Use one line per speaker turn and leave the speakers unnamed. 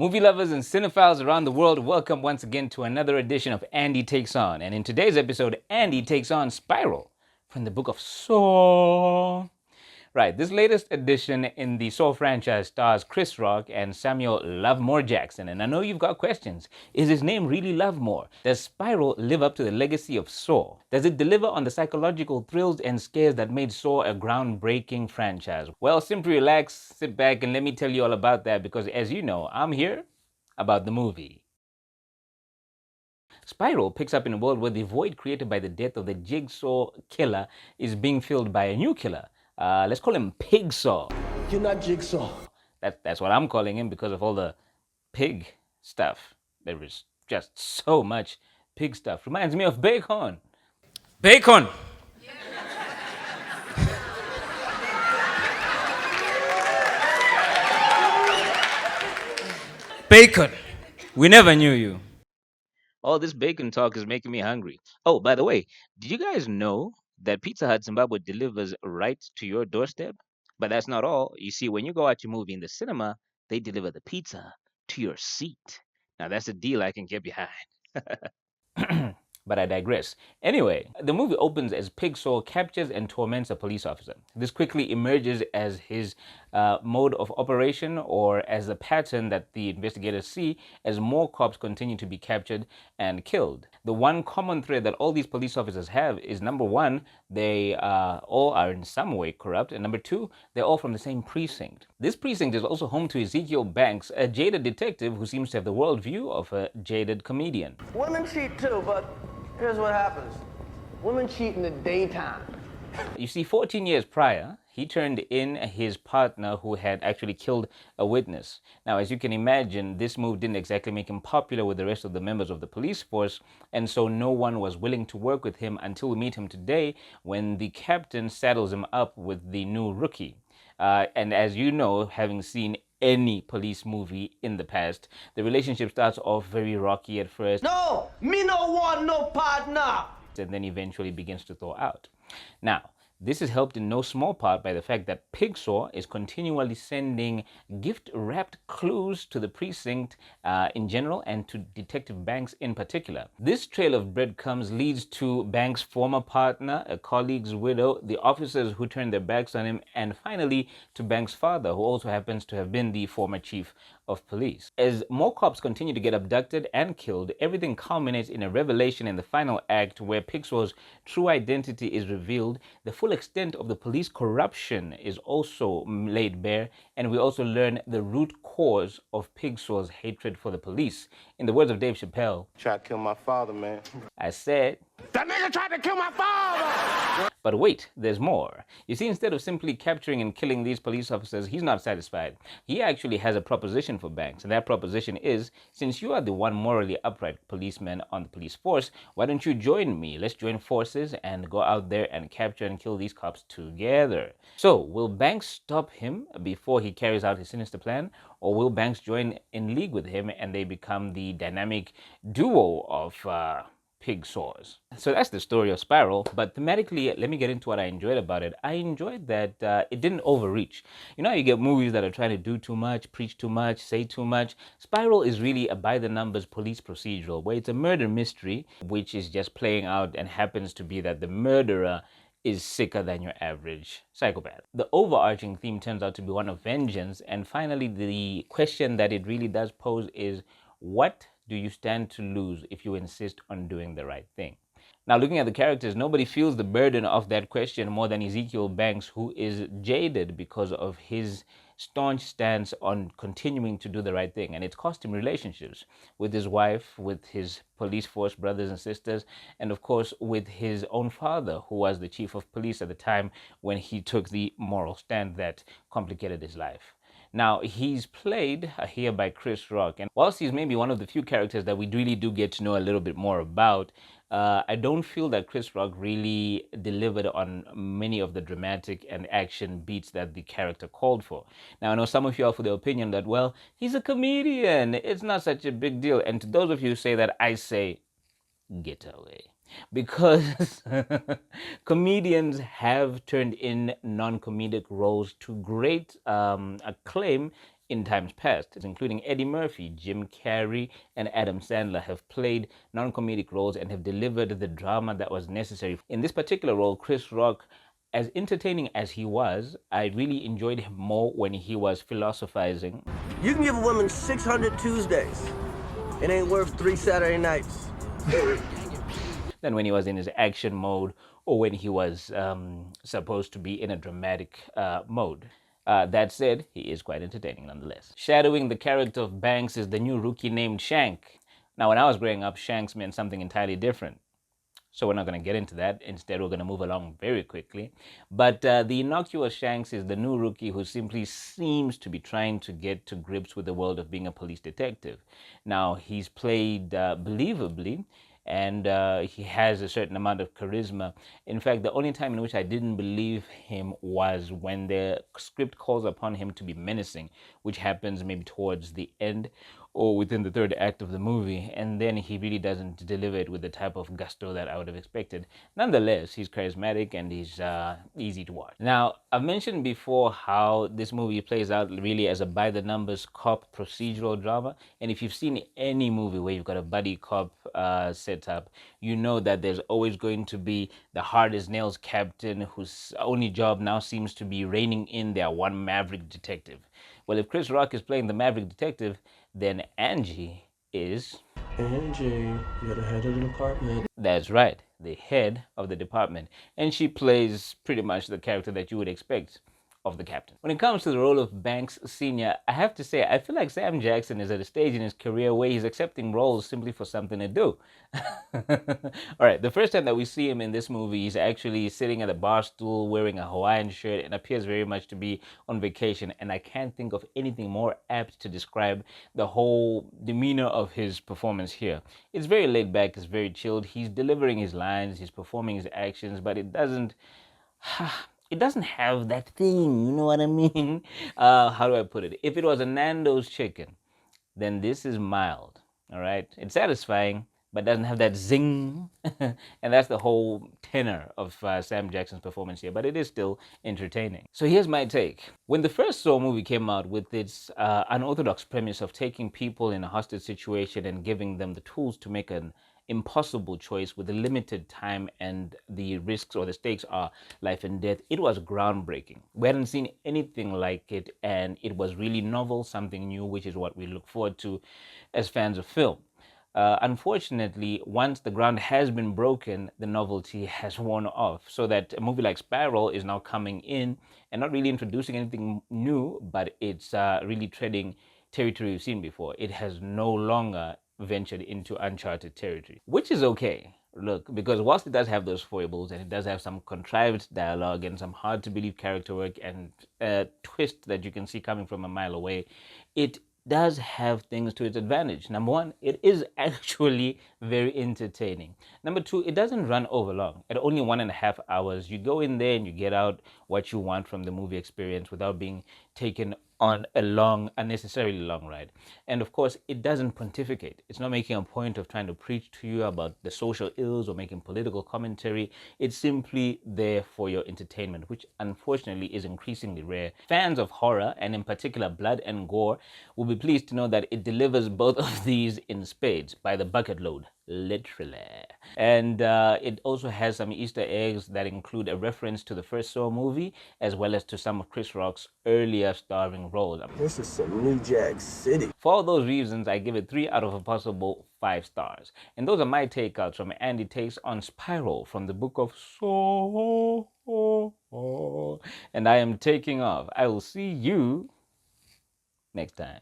Movie lovers and cinephiles around the world, welcome once again to another edition of Andy Takes On. And in today's episode, Andy takes on Spiral from the book of Saw. Right, this latest edition in the Saw franchise stars Chris Rock and Samuel Lovemore Jackson. And I know you've got questions. Is his name really Lovemore? Does Spiral live up to the legacy of Saw? Does it deliver on the psychological thrills and scares that made Saw a groundbreaking franchise? Well, simply relax, sit back, and let me tell you all about that because, as you know, I'm here about the movie. Spiral picks up in a world where the void created by the death of the Jigsaw killer is being filled by a new killer. Let's call him Pigsaw.
You're not Jigsaw.
That's what I'm calling him because of all the pig stuff. There is just so much pig stuff. Reminds me of bacon. Bacon! Bacon! We never knew you. All this bacon talk is making me hungry. Oh, by the way, did you guys know that Pizza Hut Zimbabwe delivers right to your doorstep? But that's not all. You see, when you go out your movie in the cinema, they deliver the pizza to your seat. Now that's a deal I can get behind. But I digress. Anyway, the movie opens as Pigsaw captures and torments a police officer. This quickly emerges as his mode of operation or as a pattern that the investigators see as more cops continue to be captured and killed. The one common thread that all these police officers have is number one, they all are in some way corrupt, and number two, they're all from the same precinct. This precinct is also home to Ezekiel Banks, a jaded detective who seems to have the worldview of a jaded comedian.
Women cheat too, but here's what happens. Women cheat in the daytime.
You see, 14 years prior, he turned in his partner who had actually killed a witness. Now, as you can imagine, this move didn't exactly make him popular with the rest of the members of the police force, and so no one was willing to work with him until we meet him today when the captain saddles him up with the new rookie. And as you know, having seen any police movie in the past, the relationship starts off very rocky at first.
No, me no want no partner.
And then eventually begins to thaw out. Now, this is helped in no small part by the fact that Pigsaw is continually sending gift-wrapped clues to the precinct in general and to Detective Banks in particular. This trail of breadcrumbs leads to Banks' former partner, a colleague's widow, the officers who turned their backs on him, and finally to Banks' father, who also happens to have been the former chief of police. As more cops continue to get abducted and killed, everything culminates in a revelation in the final act where Pigsaw's true identity is revealed. The full extent of the police corruption is also laid bare, and we also learn the root cause of Pigsaw's hatred for the police. In the words of Dave Chappelle,
Tried to kill my father, man.
I said,
That nigga tried to kill my father!
but wait, there's more. You see, instead of simply capturing and killing these police officers, he's not satisfied. He actually has a proposition for Banks, and that proposition is, since you are the one morally upright policeman on the police force, why don't you join me? Let's join forces and go out there and capture and kill these cops together. So, will Banks stop him before he carries out his sinister plan, or will Banks join in league with him and they become the dynamic duo of Pigsaws? So that's the story of Spiral, but thematically, let me get into what I enjoyed about it. I enjoyed that it didn't overreach. You know how you get movies that are trying to do too much, preach too much, say too much? Spiral is really a by-the-numbers police procedural, where it's a murder mystery, which is just playing out and happens to be that the murderer is sicker than your average psychopath. The overarching theme turns out to be one of vengeance, and finally, the question that it really does pose is, what do you stand to lose if you insist on doing the right thing? Now, looking at the characters, nobody feels the burden of that question more than Ezekiel Banks, who is jaded because of his staunch stance on continuing to do the right thing. And it's cost him relationships with his wife, with his police force brothers and sisters, and of course with his own father, who was the chief of police at the time when he took the moral stand that complicated his life. Now, he's played here by Chris Rock, and whilst he's maybe one of the few characters that we really do get to know a little bit more about, I don't feel that Chris Rock really delivered on many of the dramatic and action beats that the character called for. Now, I know some of you are for the opinion that, well, he's a comedian, it's not such a big deal. And to those of you who say that, I say, get away. Because comedians have turned in non-comedic roles to great acclaim in times past, including Eddie Murphy, Jim Carrey, and Adam Sandler, have played non-comedic roles and have delivered the drama that was necessary. In this particular role, Chris Rock, as entertaining as he was, I really enjoyed him more when he was philosophizing.
You can give a woman 600 Tuesdays. It ain't worth 3 Saturday nights.
Than when he was in his action mode or when he was supposed to be in a dramatic mode. That said, he is quite entertaining nonetheless. Shadowing the character of Banks is the new rookie named Shank. Now, when I was growing up, Shanks meant something entirely different. So we're not going to get into that. Instead, we're going to move along very quickly. But the innocuous Shanks is the new rookie who simply seems to be trying to get to grips with the world of being a police detective. Now, he's played believably, and he has a certain amount of charisma. In fact, the only time in which I didn't believe him was when the script calls upon him to be menacing, which happens maybe towards the end or within the third act of the movie, and then he really doesn't deliver it with the type of gusto that I would have expected. Nonetheless, he's charismatic and he's easy to watch. Now, I've mentioned before how this movie plays out really as a by-the-numbers cop procedural drama, and if you've seen any movie where you've got a buddy cop setup, you know that there's always going to be the hard-as-nails captain whose only job now seems to be reining in their one maverick detective. Well, if Chris Rock is playing the maverick detective, then Angie is...
Angie, you're the head of the department.
That's right, the head of the department. And she plays pretty much the character that you would expect of the captain. When it comes to the role of Banks Sr., I have to say, I feel like Sam Jackson is at a stage in his career where he's accepting roles simply for something to do. All right, the first time that we see him in this movie, he's actually sitting at a bar stool wearing a Hawaiian shirt and appears very much to be on vacation. And I can't think of anything more apt to describe the whole demeanor of his performance here. It's very laid back, it's very chilled. He's delivering his lines, he's performing his actions, but it doesn't have that thing, you know what I mean? How do I put it? If it was a Nando's chicken, then this is mild, all right? It's satisfying, but doesn't have that zing. And that's the whole tenor of Sam Jackson's performance here, but it is still entertaining. So here's my take. When the first Saw movie came out with its unorthodox premise of taking people in a hostage situation and giving them the tools to make an impossible choice with a limited time and the risks or the stakes are life and death, it was groundbreaking. We hadn't seen anything like it, and it was really novel, something new, which is what we look forward to as fans of film. Unfortunately, once the ground has been broken, the novelty has worn off, so that a movie like Spiral is now coming in and not really introducing anything new, but it's really treading territory we've seen before. It has no longer ventured into uncharted territory, which is okay. Look, because whilst it does have those foibles and it does have some contrived dialogue and some hard to believe character work and a twist that you can see coming from a mile away, it does have things to its advantage. Number one, it is actually very entertaining. Number two, it doesn't run over long. At only 1.5 hours, you go in there and you get out what you want from the movie experience without being taken on a long, unnecessarily long ride. And of course, it doesn't pontificate. It's not making a point of trying to preach to you about the social ills or making political commentary. It's simply there for your entertainment, which unfortunately is increasingly rare. Fans of horror, and in particular blood and gore, will be pleased to know that it delivers both of these in spades, by the bucket load, literally. And it also has some Easter eggs that include a reference to the first Saw movie, as well as to some of Chris Rock's earlier starring roles.
This is some New Jack City.
For all those reasons, I give it 3 out of a possible 5 stars. And those are my takeouts from Andy Takes on Spiral from the Book of Saw. And I am taking off. I will see you next time.